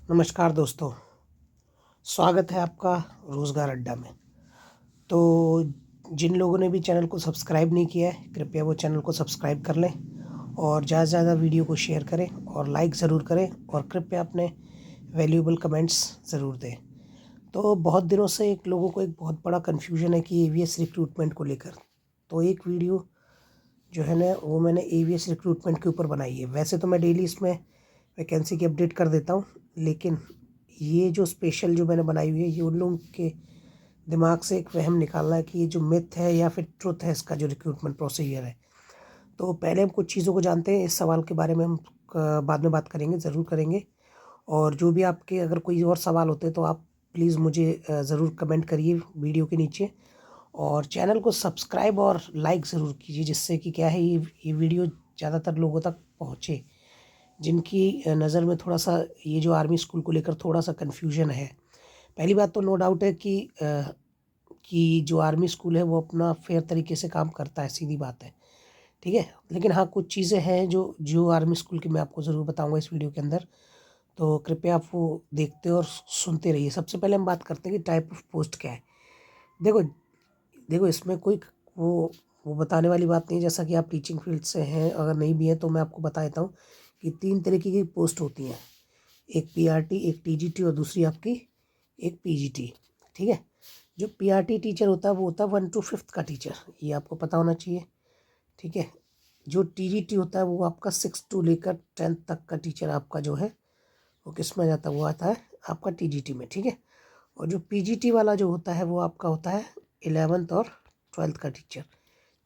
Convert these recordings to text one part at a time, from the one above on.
नमस्कार दोस्तों, स्वागत है आपका रोज़गार अड्डा में। तो जिन लोगों ने भी चैनल को सब्सक्राइब नहीं किया है, कृपया वो चैनल को सब्सक्राइब कर लें और ज़्यादा से ज़्यादा वीडियो को शेयर करें और लाइक ज़रूर करें और कृपया अपने वैल्यूएबल कमेंट्स ज़रूर दें। तो बहुत दिनों से एक लोगों को एक बहुत बड़ा कन्फ्यूजन है कि एवीएस रिक्रूटमेंट को लेकर। तो एक वीडियो जो है ना वो मैंने एवीएस रिक्रूटमेंट के ऊपर बनाई है। वैसे तो मैं डेली इसमें वैकेंसी की अपडेट कर देता हूँ, लेकिन ये जो स्पेशल जो मैंने बनाई हुई है ये उन लोगों के दिमाग से एक वहम निकालना है कि ये जो मिथ है या फिर ट्रुथ है इसका जो रिक्रूटमेंट प्रोसीजर है। तो पहले हम कुछ चीज़ों को जानते हैं, इस सवाल के बारे में हम बाद में बात करेंगे, ज़रूर करेंगे। और जो भी आपके अगर कोई और सवाल होते हैं तो आप प्लीज़ मुझे ज़रूर कमेंट करिए वीडियो के नीचे और चैनल को सब्सक्राइब और लाइक ज़रूर कीजिए, जिससे कि क्या है ये वीडियो ज़्यादातर लोगों तक पहुँचे जिनकी नज़र में थोड़ा सा ये जो आर्मी स्कूल को लेकर थोड़ा सा कन्फ्यूजन है। पहली बात तो नो डाउट है कि जो आर्मी स्कूल है वो अपना फेयर तरीके से काम करता है, सीधी बात है, ठीक है। लेकिन हाँ, कुछ चीज़ें हैं जो जो आर्मी स्कूल की मैं आपको ज़रूर बताऊंगा इस वीडियो के अंदर, तो कृपया आप वो देखते और सुनते रहिए। सबसे पहले हम बात करते हैं कि टाइप ऑफ पोस्ट क्या है। देखो देखो इसमें कोई वो वो बताने वाली बात नहीं है। जैसा कि आप टीचिंग फील्ड से हैं, अगर नहीं भी हैं तो मैं आपको बता देता हूँ कि 3 तरीके की पोस्ट होती हैं, एक पीआरटी, एक टीजीटी और दूसरी आपकी एक पीजीटी, ठीक है। जो पीआरटी टीचर होता है वो होता है 1 to 5th का टीचर, ये आपको पता होना चाहिए, ठीक है। जो टीजीटी होता है वो आपका 6 to लेकर 10th तक का टीचर आपका जो है वो किस में जाता है, वो आता है आपका टीजीटी में, ठीक है। और जो पीजीटी वाला जो होता है वो आपका होता है 11th और 12th का टीचर,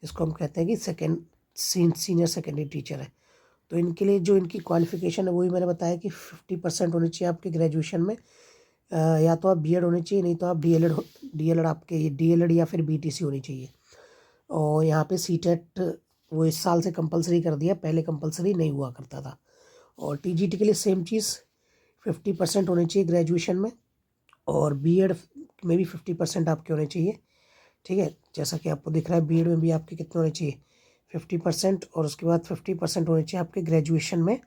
जिसको हम कहते हैं कि सीनियर सेकेंडरी टीचर है। तो इनके लिए जो इनकी क्वालिफ़िकेशन है वही मैंने बताया कि 50% होनी चाहिए आपके ग्रेजुएशन में। या तो आप बीएड होनी चाहिए, नहीं तो आप डीएलएड आपके ये डीएलएड या फिर बीटीसी होनी चाहिए। और यहाँ पे सीटेट वो इस साल से कंपलसरी कर दिया, पहले कंपलसरी नहीं हुआ करता था। और टीजीटी के लिए सेम चीज़, 50% होनी चाहिए ग्रेजुएशन में और बीएड में भी 50% आपके होने चाहिए, ठीक है। जैसा कि आपको दिख रहा है बीएड में भी आपके कितने होने चाहिए, 50%। और उसके बाद 50% होने चाहिए आपके ग्रेजुएशन में।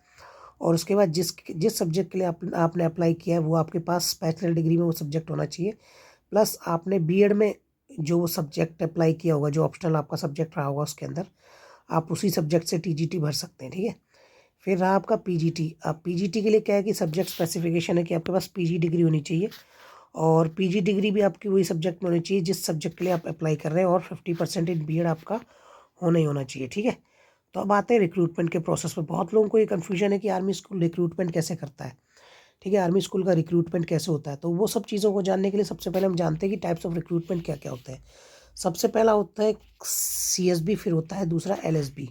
और उसके बाद जिस जिस सब्जेक्ट के लिए आपने अप्लाई किया है वो आपके पास बैचलर डिग्री में वो सब्जेक्ट होना चाहिए। प्लस आपने बीएड में जो वो सब्जेक्ट अप्लाई किया होगा, जो ऑप्शनल आपका सब्जेक्ट रहा होगा उसके अंदर, आप उसी सब्जेक्ट से टीजीटी भर सकते हैं, ठीक है। फिर रहा आपका पीजीटी। अब पीजीटी के लिए क्या है कि सब्जेक्ट स्पेसिफिकेशन है कि आपके पास पीजी डिग्री होनी चाहिए और पीजी डिग्री भी आपकी वही सब्जेक्ट में होनी चाहिए जिस सब्जेक्ट के लिए आप अप्लाई कर रहे हैं और 50% इन बीएड आपका होना ही होना चाहिए, ठीक है। तो अब आते हैं रिक्रूटमेंट के प्रोसेस पे। बहुत लोगों को ये कन्फ्यूजन है कि आर्मी स्कूल रिक्रूटमेंट कैसे करता है, ठीक है, आर्मी स्कूल का रिक्रूटमेंट कैसे होता है। तो वो सब चीज़ों को जानने के लिए सबसे पहले हम जानते हैं कि टाइप्स ऑफ रिक्रूटमेंट क्या क्या होते हैं। सबसे पहला होता है सीएसबी, फिर होता है दूसरा एलएसबी।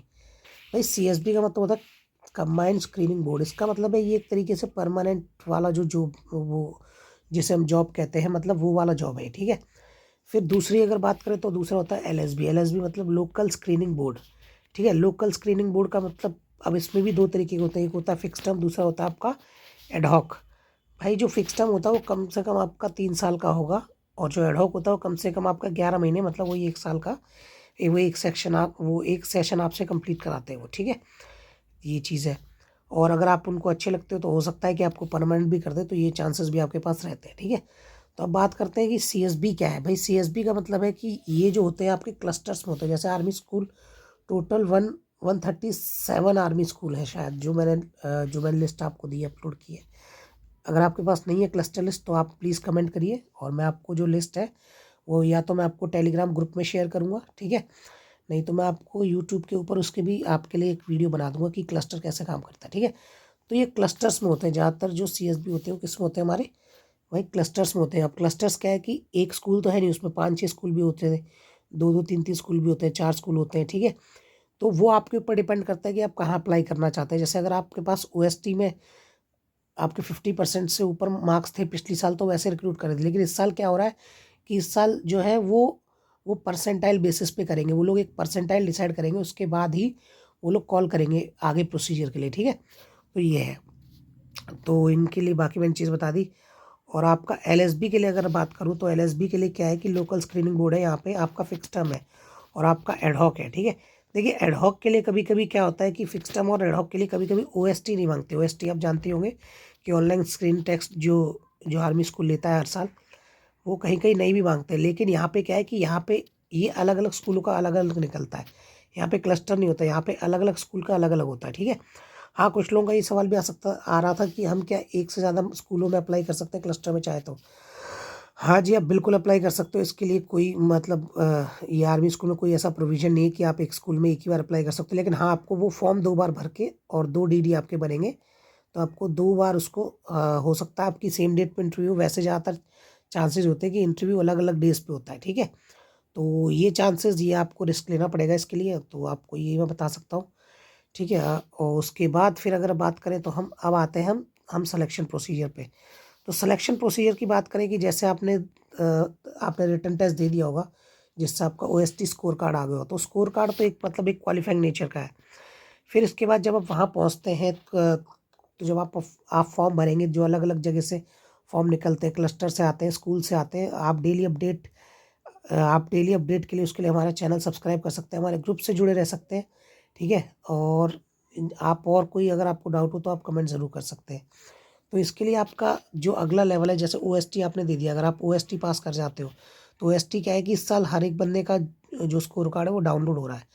भाई सीएसबी का मतलब होता है कंबाइंड स्क्रीनिंग बोर्ड। इसका मतलब है ये एक तरीके से परमानेंट वाला जो जो वो जिसे हम जॉब कहते हैं, मतलब वो वाला जॉब है, ठीक है। फिर दूसरी अगर बात करें तो दूसरा होता है एलएसबी। एलएसबी मतलब लोकल स्क्रीनिंग बोर्ड, ठीक है। लोकल स्क्रीनिंग बोर्ड का मतलब अब इसमें भी दो तरीके के होते हैं, एक होता है फिक्स टर्म, दूसरा होता है आपका एडहॉक। भाई जो फिक्स टर्म होता है वो कम से कम आपका 3 साल का होगा और जो एडहॉक होता है वो कम से कम आपका 11 महीने, मतलब वही 1 साल का। वो एक सेशन आपसे कंप्लीट कराते हैं वो, ठीक है। ये चीज़ है। और अगर आप उनको अच्छे लगते हो तो हो सकता है कि आपको परमानेंट भी कर दे, तो ये चांसेस भी आपके पास रहते हैं, ठीक है। तो अब बात करते हैं कि सीएसबी क्या है। भाई सीएसबी का मतलब है कि ये जो होते हैं आपके क्लस्टर्स में होते हैं। जैसे army school total 137 army school है शायद, जो मैंने लिस्ट आपको दी अपलोड की है। अगर आपके पास नहीं है क्लस्टर लिस्ट तो आप प्लीज़ कमेंट करिए और मैं आपको जो लिस्ट है वो या तो मैं आपको टेलीग्राम ग्रुप में शेयर करूँगा, ठीक है, नहीं तो मैं आपको यूट्यूब के ऊपर उसके भी आपके लिए एक वीडियो बना दूंगा कि क्लस्टर कैसे काम करता है, ठीक है। तो ये क्लस्टर्स में होते हैं ज़्यादातर जो सीएसबी होते हैं वो किस में होते हैं हमारे, वही क्लस्टर्स में होते हैं। अब क्लस्टर्स क्या है कि एक स्कूल तो है नहीं, उसमें 5-6 स्कूल भी होते हैं, 2-2 3-3 स्कूल भी होते हैं, 4 स्कूल होते हैं, ठीक है। तो वो आपके ऊपर डिपेंड करता है कि आप कहाँ अप्लाई करना चाहते हैं। जैसे अगर आपके पास ओएसटी में आपके 50% से ऊपर मार्क्स थे पिछली साल तो वैसे रिक्रूट कर थे, लेकिन इस साल क्या हो रहा है कि इस साल जो है वो परसेंटाइल बेसिस पे करेंगे। वो लोग एक परसेंटाइल डिसाइड करेंगे, उसके बाद ही वो लोग कॉल करेंगे आगे प्रोसीजर के लिए, ठीक है। तो ये है, तो इनके लिए बाकी मैंने चीज़ बता दी। और आपका एलएसबी के लिए अगर बात करूँ तो एलएसबी के लिए क्या है कि लोकल स्क्रीनिंग बोर्ड है, यहाँ पे आपका फिक्स टर्म है और आपका एडहॉक है, ठीक है। देखिए एडहॉक के लिए कभी कभी क्या होता है कि फिक्स टर्म और एडहॉक के लिए कभी कभी ओएसटी नहीं मांगते। ओएसटी आप जानते होंगे कि ऑनलाइन स्क्रीन टेस्ट जो जो आर्मी स्कूल लेता है हर साल, वो कहीं कहीं नहीं भी मांगते हैं। लेकिन यहाँ पे क्या है कि यहाँ पे ये अलग अलग स्कूलों का अलग अलग निकलता है। यहाँ पे क्लस्टर नहीं होता, यहाँ पे अलग अलग स्कूल का अलग अलग होता है, ठीक है। हाँ, कुछ लोगों का ये सवाल भी आ रहा था कि हम क्या एक से ज़्यादा स्कूलों में अप्लाई कर सकते हैं क्लस्टर में चाहे तो। हाँ जी, आप बिल्कुल अप्लाई कर सकते हो। इसके लिए कोई मतलब ये आर्मी स्कूल में कोई ऐसा प्रोविज़न नहीं है कि आप एक स्कूल में एक ही बार अप्लाई कर सकते हो। लेकिन हाँ, आपको वो फॉर्म 2 बार भर के और 2 डीडी आपके बनेंगे, तो आपको 2 बार उसको हो सकता है आपकी सेम डेट पे इंटरव्यू। वैसे ज़्यादातर चांसेस होते हैं कि इंटरव्यू अलग-अलग डेज़ पे होता है, ठीक है? तो ये चांसेस, ये आपको रिस्क लेना पड़ेगा इसके लिए, तो आपको ये मैं बता सकता हूँ, ठीक है? और उसके बाद फिर अगर बात करें तो हम अब आते हैं हम सिलेक्शन प्रोसीजर पे। तो सिलेक्शन प्रोसीजर की बात करें कि जैसे आपने रिटन टेस्ट दे दिया होगा, जिससे आपका ओएसटी स्कोर कार्ड आ गया हो, तो स्कोर कार्ड तो एक मतलब एक क्वालिफाइंग नेचर का है। फिर इसके बाद जब आप वहाँ पहुँचते हैं, तो जब आप फॉर्म भरेंगे, जो अलग-अलग जगह से फॉर्म निकलते हैं, क्लस्टर से आते हैं, स्कूल से आते हैं। आप डेली अपडेट के लिए उसके लिए हमारा चैनल सब्सक्राइब कर सकते हैं, हमारे ग्रुप से जुड़े रह सकते हैं, ठीक है? और आप और कोई अगर आपको डाउट हो तो आप कमेंट ज़रूर कर सकते हैं। तो इसके लिए आपका जो अगला लेवल है, जैसे ओएसटी आपने दे दिया, अगर आप ओएसटी पास कर जाते हो, तो ओएसटी क्या है कि इस साल हर एक बंदे का जो स्कोर कार्ड है वो डाउनलोड हो रहा है।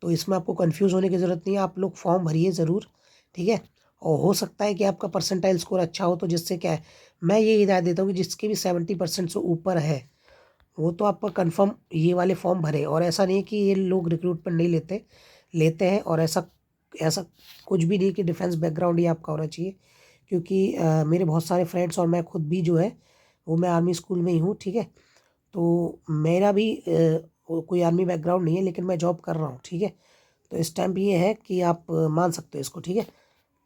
तो इसमें आपको कन्फ्यूज़ होने की ज़रूरत नहीं है, आप लोग फॉर्म भरिए ज़रूर, ठीक है? और हो सकता है कि आपका परसेंटाइल स्कोर अच्छा हो, तो जिससे क्या है, मैं ये हिदायत देता हूँ कि जिसके भी 70% से ऊपर है, वो तो आपका कन्फर्म ये वाले फॉर्म भरे। और ऐसा नहीं है कि ये लोग रिक्रूटमेंट नहीं लेते, लेते हैं। और ऐसा ऐसा कुछ भी नहीं कि डिफेंस बैकग्राउंड ही आपका होना चाहिए, क्योंकि मेरे बहुत सारे फ्रेंड्स और मैं खुद भी जो है वो मैं आर्मी स्कूल में ही हूँ, ठीक है। तो मेरा भी कोई आर्मी बैकग्राउंड नहीं है, लेकिन मैं जॉब कर रहा हूँ, ठीक है। तो इस टाइम पे ये है कि आप मान सकते हो इसको, ठीक है।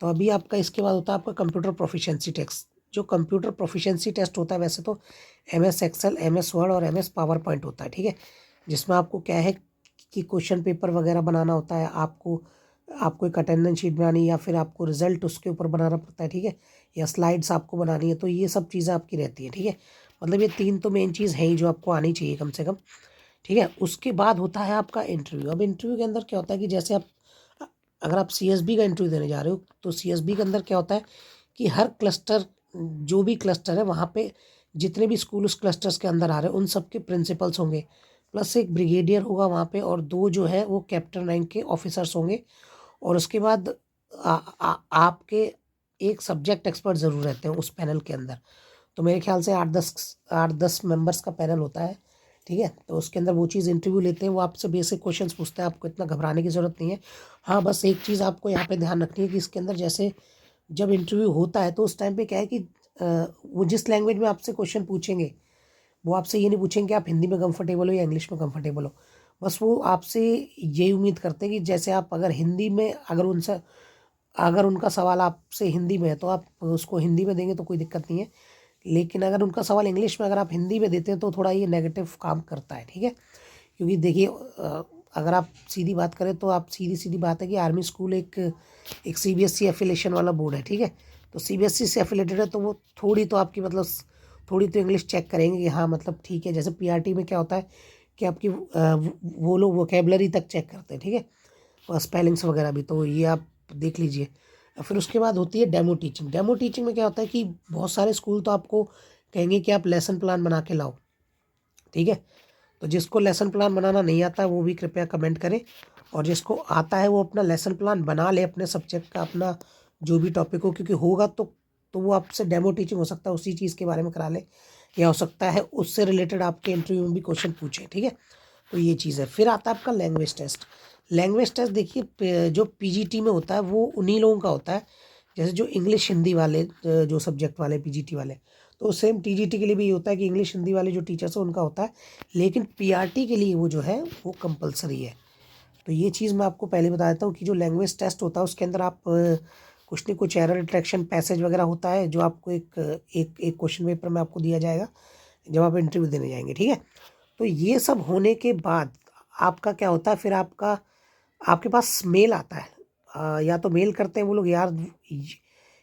तो अभी आपका इसके बाद होता है आपका कंप्यूटर प्रोफिशिएंसी टेस्ट। जो कंप्यूटर प्रोफिशिएंसी टेस्ट होता है, वैसे तो एमएस एक्सेल, एमएस वर्ड और एमएस पावर पॉइंट होता है, ठीक है। जिसमें आपको क्या है कि क्वेश्चन पेपर वगैरह बनाना होता है, आपको आपको एक अटेंडेंस शीट बनानी, या फिर आपको रिजल्ट उसके ऊपर बनाना पड़ता है, ठीक है। या स्लाइड्स आपको बनानी है, तो ये सब चीज़ें आपकी रहती है, ठीक है। मतलब ये 3 तो मेन चीज़ है ही जो आपको आनी चाहिए कम से कम, ठीक है। उसके बाद होता है आपका इंटरव्यू। अब इंटरव्यू के अंदर क्या होता है कि जैसे अ, अगर आप सीएसबी का इंटरव्यू देने जा रहे हो, तो सीएसबी के अंदर क्या होता है कि हर क्लस्टर, जो भी क्लस्टर है वहाँ पे जितने भी स्कूल उस क्लस्टर्स के अंदर आ रहे हैं, उन सब के प्रिंसिपल्स होंगे, प्लस एक ब्रिगेडियर होगा वहाँ पे, और 2 जो है वो कैप्टन रैंक के ऑफिसर्स होंगे। और उसके बाद आपके एक सब्जेक्ट एक्सपर्ट ज़रूर रहते हैं उस पैनल के अंदर। तो मेरे ख्याल से 8-10 मेंबर्स का पैनल होता है, ठीक है। तो उसके अंदर वो चीज़ इंटरव्यू लेते हैं, वो आपसे बेसिक क्वेश्चंस पूछते हैं, आपको इतना घबराने की ज़रूरत नहीं है। हाँ, बस एक चीज़ आपको यहाँ पे ध्यान रखनी है कि इसके अंदर जैसे जब इंटरव्यू होता है, तो उस टाइम पे क्या है कि वो जिस लैंग्वेज में आपसे क्वेश्चन पूछेंगे, वो आपसे ये नहीं पूछेंगे कि आप हिंदी में कंफर्टेबल हो या इंग्लिश में कंफर्टेबल हो। बस वो आपसे यही उम्मीद करते हैं कि जैसे आप अगर हिंदी में, अगर उनका सवाल आपसे हिंदी में है, तो आप उसको हिंदी में देंगे तो कोई दिक्कत नहीं है। लेकिन अगर उनका सवाल इंग्लिश में अगर आप हिंदी में देते हैं, तो थोड़ा ये नेगेटिव काम करता है, ठीक है। क्योंकि देखिए, अगर आप सीधी बात करें तो आप सीधी-सीधी बात है कि आर्मी स्कूल एक सीबीएसई एफिलिएशन वाला बोर्ड है, ठीक है। तो सीबीएसई से एफिलेटेड है, तो वो थोड़ी तो आपकी मतलब थोड़ी तो इंग्लिश चेक करेंगे कि हाँ, मतलब ठीक है। जैसे पीआरटी में क्या होता है कि आपकी वो लोग वोकैबुलरी तक चेक करते हैं, ठीक है। और स्पेलिंग्स वगैरह भी, तो ये आप देख लीजिए। और फिर उसके बाद होती है डेमो टीचिंग। डेमो टीचिंग में क्या होता है कि बहुत सारे स्कूल तो आपको कहेंगे कि आप लेसन प्लान बना के लाओ, ठीक है। तो जिसको लेसन प्लान बनाना नहीं आता है, वो भी कृपया कमेंट करे, और जिसको आता है वो अपना लेसन प्लान बना ले अपने सब्जेक्ट का, अपना जो भी टॉपिक हो, क्योंकि होगा तो वो आपसे डेमो टीचिंग हो सकता है उसी चीज़ के बारे में करा ले, या हो सकता है उससे रिलेटेड आपके इंटरव्यू में भी क्वेश्चन पूछे, ठीक है। तो ये चीज़ है। फिर आता है आपका लैंग्वेज टेस्ट। लैंग्वेज टेस्ट देखिए, जो पीजीटी में होता है वो उन्हीं लोगों का होता है, जैसे जो इंग्लिश हिंदी वाले जो सब्जेक्ट वाले पीजीटी वाले। तो सेम टीजीटी के लिए भी ये होता है कि इंग्लिश हिंदी वाले जो टीचर्स हैं उनका होता है, लेकिन पीआरटी के लिए वो जो है वो कंपलसरी है। तो ये चीज़ मैं आपको पहले बता देता हूँ कि जो लैंग्वेज टेस्ट होता है उसके अंदर आप कुछ नहीं कुछ एरर डिटेक्शन पैसेज वगैरह होता है, जो आपको एक क्वेश्चन पेपर में आपको दिया जाएगा जब आप इंटरव्यू देने जाएंगे, ठीक है। तो ये सब होने के बाद आपका क्या होता है, फिर आपके पास मेल आता है। या तो मेल करते हैं वो लोग यार,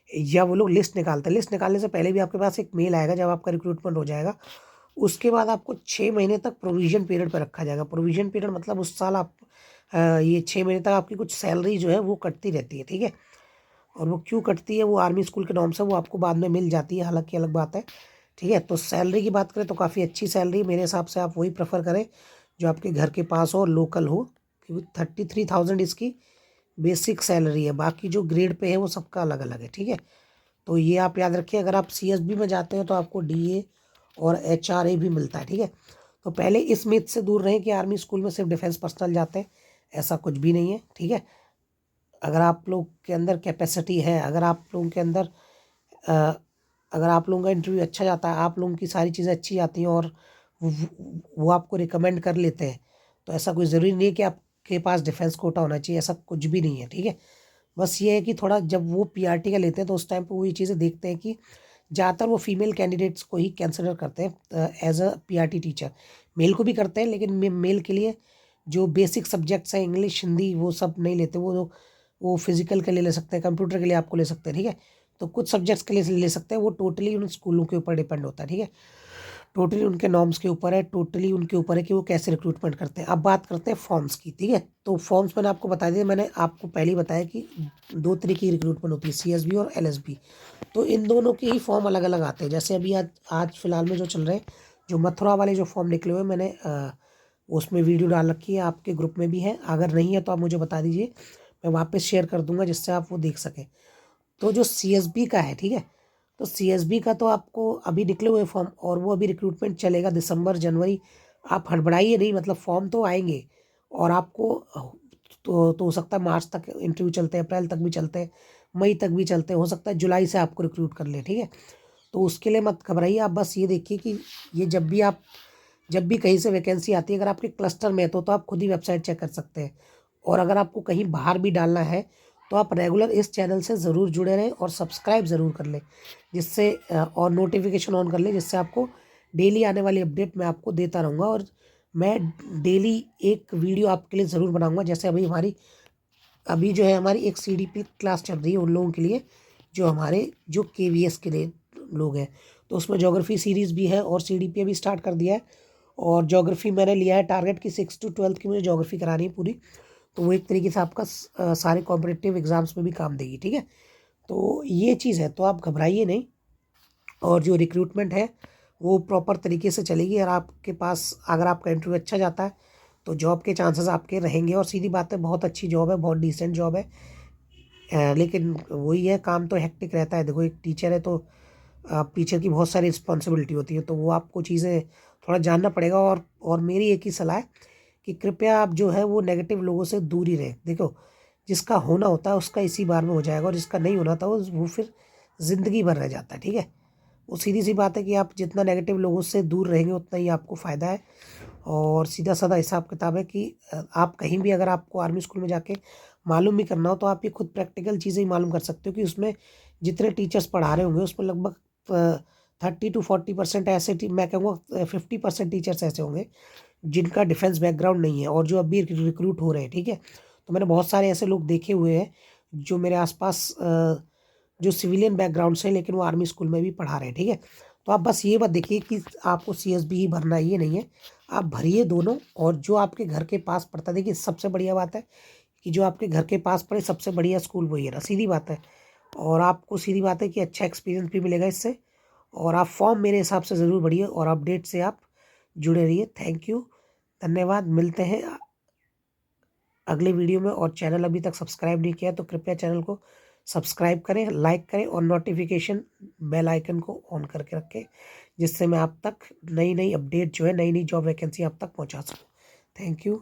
या वो लोग लिस्ट निकालते हैं। लिस्ट निकालने से पहले भी आपके पास एक मेल आएगा जब आपका रिक्रूटमेंट हो जाएगा। उसके बाद आपको 6 महीने तक प्रोविज़न पीरियड पे रखा जाएगा। प्रोविज़न पीरियड मतलब उस साल ये 6 महीने तक आपकी कुछ सैलरी जो है वो कटती रहती है, ठीक है। और वो क्यों कटती है वो आर्मी स्कूल के नॉर्म से वो आपको बाद में मिल जाती है, हालांकि अलग बात है, ठीक है। तो सैलरी की बात करें तो काफ़ी अच्छी सैलरी मेरे हिसाब से आप वही प्रेफर करें जो आपके घर के पास हो और लोकल हो, क्योंकि 33,000 इसकी बेसिक सैलरी है। बाकी जो ग्रेड पे है वो सबका अलग अलग है, ठीक है। तो ये आप याद रखिए, अगर आप CSB में जाते हैं तो आपको DA और HRA भी मिलता है, ठीक है। तो पहले इस मिथ से दूर रहें कि आर्मी स्कूल में सिर्फ डिफेंस पर्सनल जाते हैं, ऐसा कुछ भी नहीं है, ठीक है। अगर आप लोग के अंदर कैपेसिटी है, अगर आप लोगों के अंदर अगर आप लोगों का इंटरव्यू अच्छा जाता है, आप लोगों की सारी चीज़ें अच्छी जाती हैं और वो आपको रिकमेंड कर लेते हैं, तो ऐसा कोई ज़रूरी नहीं है कि आपके पास डिफेंस कोटा होना चाहिए, ऐसा कुछ भी नहीं है, ठीक है। बस ये है कि थोड़ा जब वो PRT का लेते हैं तो उस टाइम पे वो ये चीज़ें देखते हैं कि ज़्यादातर वो फीमेल कैंडिडेट्स को ही कंसिडर करते हैं as a PRT teacher. Male को भी करते हैं, लेकिन मेल के लिए जो बेसिक सब्जेक्ट्स हैं इंग्लिश हिंदी वो सब नहीं लेते, वो फिजिकल के लिए ले सकते हैं, कंप्यूटर के लिए आपको ले सकते हैं, ठीक है। तो कुछ सब्जेक्ट्स के लिए ले सकते हैं, वो टोटली उन स्कूलों के ऊपर डिपेंड होता है, ठीक है। टोटली उनके नॉर्म्स के ऊपर है, टोटली उनके ऊपर है कि वो कैसे रिक्रूटमेंट करते हैं। अब बात करते हैं फॉर्म्स की, ठीक है। तो फॉर्म्स मैंने आपको बता दिया, मैंने आपको पहले ही बताया कि 2 तरीके की रिक्रूटमेंट होती है, CSB और LSB। तो इन दोनों के ही फॉर्म अलग अलग आते हैं। जैसे अभी आज फिलहाल में जो चल रहे हैं, जो मथुरा वाले जो फॉर्म निकले हुए हैं, मैंने उसमें वीडियो डाल रखी है, आपके ग्रुप में भी है, अगर नहीं है तो आप मुझे बता दीजिए, मैं वापस शेयर कर दूंगा जिससे आप वो देख सकें। तो जो CSB का है, ठीक है, तो CSB का तो आपको अभी निकले हुए फॉर्म और वो अभी रिक्रूटमेंट चलेगा दिसंबर जनवरी। आप हड़बड़ाइए नहीं, मतलब फॉर्म तो आएंगे और आपको तो हो सकता है मार्च तक इंटरव्यू चलते हैं, अप्रैल तक भी चलते हैं, मई तक भी चलते हैं, हो सकता है जुलाई से आपको रिक्रूट कर ले, ठीक है। तो उसके लिए मत घबराइए, आप बस ये देखिए कि ये जब भी कहीं से वैकेंसी आती है, अगर आपके क्लस्टर में है तो आप खुद ही वेबसाइट चेक कर सकते हैं। और अगर आपको कहीं बाहर भी डालना है तो आप रेगुलर इस चैनल से ज़रूर जुड़े रहें और सब्सक्राइब ज़रूर कर लें, जिससे और नोटिफिकेशन ऑन कर लें, जिससे आपको डेली आने वाली अपडेट मैं आपको देता रहूँगा। और मैं डेली एक वीडियो आपके लिए ज़रूर बनाऊँगा। जैसे अभी जो है हमारी एक CDP क्लास चल रही है उन लोगों के लिए जो KVS के लिए लोग हैं, तो उसमें ज्योग्राफी सीरीज़ भी है और CDP अभी स्टार्ट कर दिया है। और ज्योग्राफी मैंने लिया है टारगेट की 6 to 12 की मुझे ज्योग्राफी करानी है पूरी। तो वो एक तरीके से आपका सारे कॉम्पिटिटिव एग्जाम्स में भी काम देगी, ठीक है। तो ये चीज़ है, तो आप घबराइए नहीं। और जो रिक्रूटमेंट है वो प्रॉपर तरीके से चलेगी, और आपके पास अगर आपका इंटरव्यू अच्छा जाता है तो जॉब के चांसेस आपके रहेंगे। और सीधी बात है, बहुत अच्छी जॉब है, बहुत डिसेंट जॉब है। लेकिन वही है, काम तो हेक्टिक रहता है। देखो, एक टीचर है तो टीचर की बहुत सारी रिस्पॉन्सिबिलिटी होती है, तो वो आपको चीज़ें थोड़ा जानना पड़ेगा। और मेरी एक ही सलाह है कि कृपया आप जो है वो नेगेटिव लोगों से दूर ही रहें। देखो, जिसका होना होता है उसका इसी बार में हो जाएगा, और जिसका नहीं होना था वो फिर ज़िंदगी भर रह जाता है, ठीक है। वो सीधी सी बात है कि आप जितना नेगेटिव लोगों से दूर रहेंगे उतना ही आपको फ़ायदा है। और सीधा साधा हिसाब किताब है कि आप कहीं भी अगर आपको आर्मी स्कूल में जाके मालूम भी करना हो तो आप ये खुद प्रैक्टिकल चीज़ें ही मालूम कर सकते हो कि उसमें जितने टीचर्स पढ़ा रहे होंगे उसमें लगभग 30 to 40% ऐसे मैं कहूँगा 50% टीचर्स ऐसे होंगे जिनका डिफेंस बैकग्राउंड नहीं है और जो अभी रिक्रूट हो रहे हैं, ठीक है। तो मैंने बहुत सारे ऐसे लोग देखे हुए हैं जो मेरे आसपास जो सिविलियन बैकग्राउंड से हैं, लेकिन वो आर्मी स्कूल में भी पढ़ा रहे हैं, ठीक है। तो आप बस ये मत देखिए कि आपको CSB ही भरना है, ये नहीं है। आप भरिए दोनों, और जो आपके घर के पास पड़ता है, देखिए सबसे बढ़िया बात है कि जो आपके घर के पास पड़े, सबसे बढ़िया स्कूल वही है ना, सीधी बात है। और आपको सीधी बात है कि अच्छा एक्सपीरियंस भी मिलेगा इससे। और आप फॉर्म मेरे हिसाब से ज़रूर भरिए और अपडेट से आप जुड़े रहिए। थैंक यू, धन्यवाद। मिलते हैं अगले वीडियो में। और चैनल अभी तक सब्सक्राइब नहीं किया तो कृपया चैनल को सब्सक्राइब करें, लाइक करें और नोटिफिकेशन बेल आइकन को ऑन करके रखें, जिससे मैं आप तक नई नई अपडेट जो है, नई नई जॉब वैकेंसी आप तक पहुंचा सकूं। Thank you.